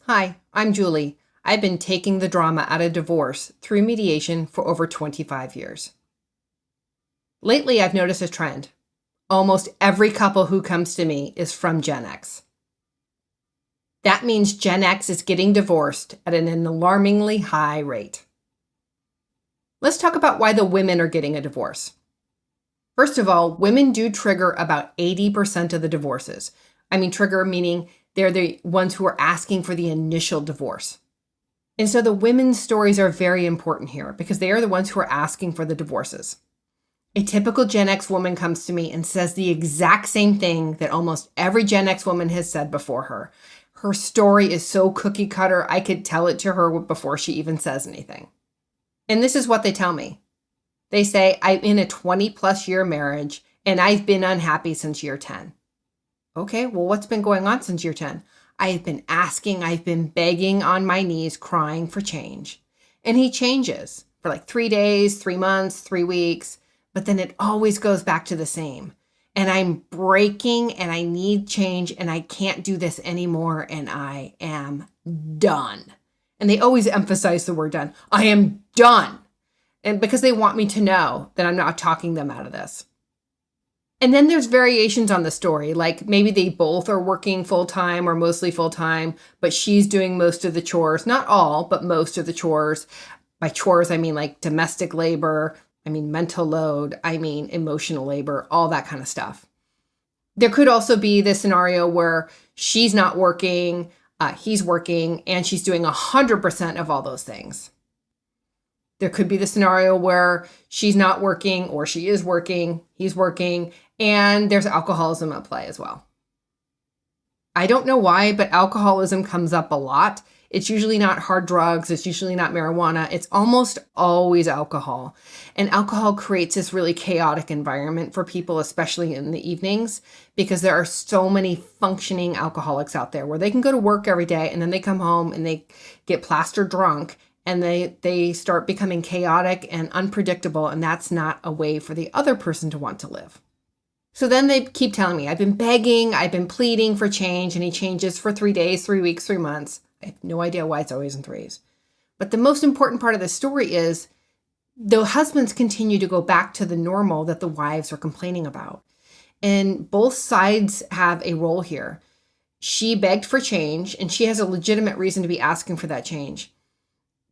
Hi, I'm Julie. I've been taking the drama out of divorce through mediation for over 25 years. Lately, I've noticed a trend. Almost every couple who comes to me is from Gen X. That means Gen X is getting divorced at an alarmingly high rate. Let's talk about why the women are getting a divorce. First of all, women do trigger about 80% of the divorces. Trigger meaning they're the ones who are asking for the initial divorce. And so the women's stories are very important here because they are the ones who are asking for the divorces. A typical Gen X woman comes to me and says the exact same thing that almost every Gen X woman has said before her. Her story is so cookie cutter, I could tell it to her before she even says anything. And this is what they tell me. They say, I'm in a 20 plus year marriage and I've been unhappy since year 10. Okay, well, what's been going on since year 10? I've been asking, I've been begging on my knees, crying for change. And he changes for like 3 days, 3 months, 3 weeks, but then it always goes back to the same. And I'm breaking and I need change and I can't do this anymore and I am done. And they always emphasize the word done. I am done. And because they want me to know that I'm not talking them out of this. And then there's variations on the story, like maybe they both are working full-time or mostly full-time, but she's doing most of the chores, not all, but most of the chores. By chores, I mean like domestic labor, I mean mental load, I mean emotional labor, all that kind of stuff. There could also be this scenario where she's not working, he's working, and she's doing 100% of all those things. There could be the scenario where she's not working or she is working, he's working, and there's alcoholism at play as well. I don't know why, but alcoholism comes up a lot. It's usually not hard drugs. It's usually not marijuana. It's almost always alcohol. And alcohol creates this really chaotic environment for people, especially in the evenings, because there are so many functioning alcoholics out there where they can go to work every day and then they come home and they get plastered drunk and they start becoming chaotic and unpredictable. And that's not a way for the other person to want to live. So then they keep telling me, I've been begging, I've been pleading for change, and he changes for 3 days, 3 weeks, 3 months. I have no idea why it's always in threes. But the most important part of the story is the husbands continue to go back to the normal that the wives are complaining about. And both sides have a role here. She begged for change, and she has a legitimate reason to be asking for that change.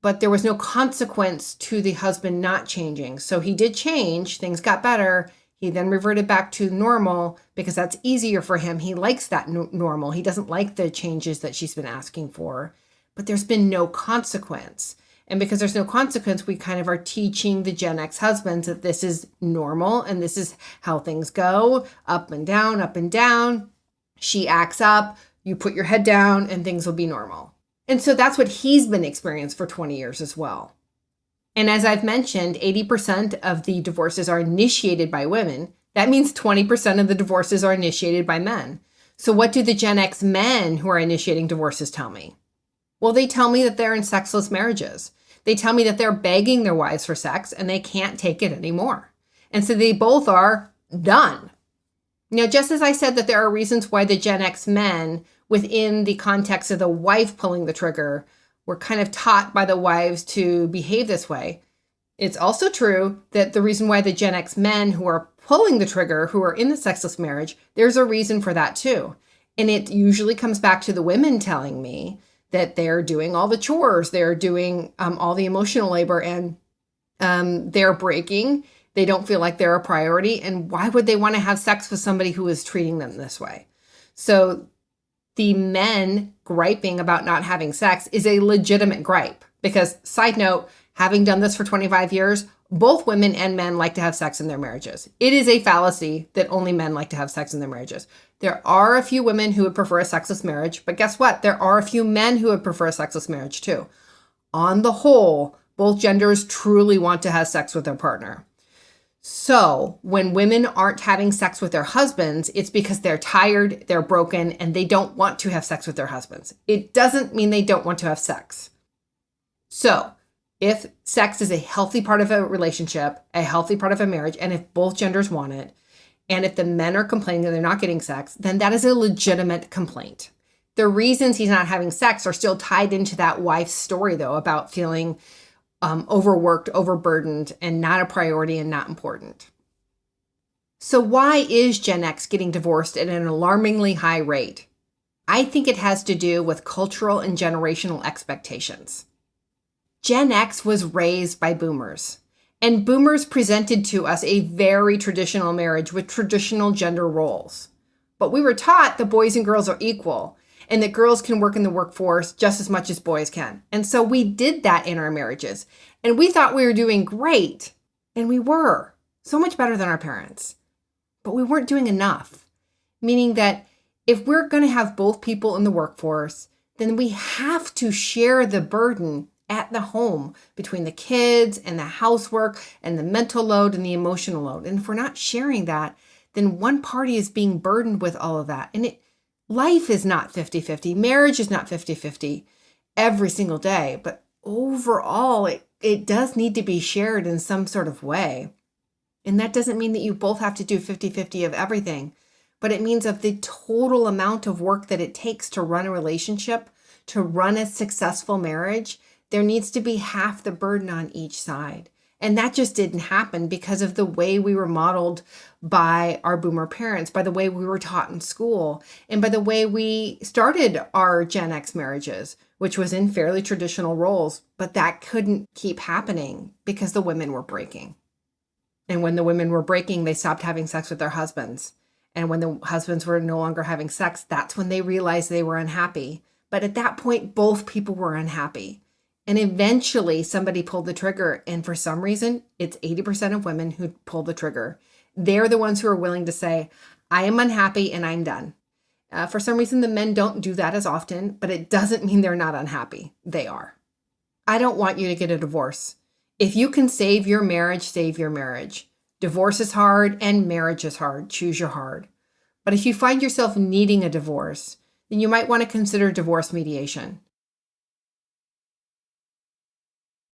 But there was no consequence to the husband not changing. So he did change, things got better. He then reverted back to normal because that's easier for him. He likes that normal. He doesn't like the changes that she's been asking for, but there's been no consequence. And because there's no consequence, we kind of are teaching the Gen X husbands that this is normal and this is how things go, up and down, up and down. She acts up, you put your head down and things will be normal. And so that's what he's been experiencing for 20 years as well. And as I've mentioned, 80% of the divorces are initiated by women. That means 20% of the divorces are initiated by men. So what do the Gen X men who are initiating divorces tell me? Well, they tell me that they're in sexless marriages. They tell me that they're begging their wives for sex and they can't take it anymore. And so they both are done. Now, just as I said that there are reasons why the Gen X men, within the context of the wife pulling the trigger, we're kind of taught by the wives to behave this way. It's also true that the reason why the Gen X men who are pulling the trigger, who are in the sexless marriage, there's a reason for that too. And it usually comes back to the women telling me that they're doing all the chores, they're doing all the emotional labor, and they're breaking. They don't feel like they're a priority. And why would they want to have sex with somebody who is treating them this way? So the men griping about not having sex is a legitimate gripe because, side note, having done this for 25 years, both women and men like to have sex in their marriages. It is a fallacy that only men like to have sex in their marriages. There are a few women who would prefer a sexless marriage, but guess what? There are a few men who would prefer a sexless marriage too. On the whole, both genders truly want to have sex with their partner. So when women aren't having sex with their husbands, it's because they're tired, they're broken, and they don't want to have sex with their husbands. It doesn't mean they don't want to have sex. So if sex is a healthy part of a relationship, a healthy part of a marriage, and if both genders want it, and if the men are complaining that they're not getting sex, then that is a legitimate complaint. The reasons he's not having sex are still tied into that wife's story, though, about feeling overworked, overburdened, and not a priority and not important. So why is Gen X getting divorced at an alarmingly high rate? I think it has to do with cultural and generational expectations. Gen X was raised by boomers, and boomers presented to us a very traditional marriage with traditional gender roles. But we were taught that boys and girls are equal and that girls can work in the workforce just as much as boys can. And so we did that in our marriages, and we thought we were doing great, and we were so much better than our parents. But we weren't doing enough, meaning that if we're going to have both people in the workforce, then we have to share the burden at the home between the kids and the housework and the mental load and the emotional load. And if we're not sharing that, then one party is being burdened with all of that. And life is not 50-50. Marriage is not 50-50 every single day. But overall, it does need to be shared in some sort of way. And that doesn't mean that you both have to do 50-50 of everything, but it means of the total amount of work that it takes to run a relationship, to run a successful marriage, there needs to be half the burden on each side. And that just didn't happen because of the way we were modeled by our boomer parents, by the way we were taught in school, and by the way we started our Gen X marriages, which was in fairly traditional roles, but that couldn't keep happening because the women were breaking. And when the women were breaking, they stopped having sex with their husbands. And when the husbands were no longer having sex, that's when they realized they were unhappy. But at that point, both people were unhappy. And eventually somebody pulled the trigger. And for some reason, it's 80% of women who pull the trigger. They're the ones who are willing to say, I am unhappy and I'm done. For some reason, the men don't do that as often, but it doesn't mean they're not unhappy. They are. I don't want you to get a divorce. If you can save your marriage, save your marriage. Divorce is hard and marriage is hard. Choose your hard. But if you find yourself needing a divorce, then you might want to consider divorce mediation.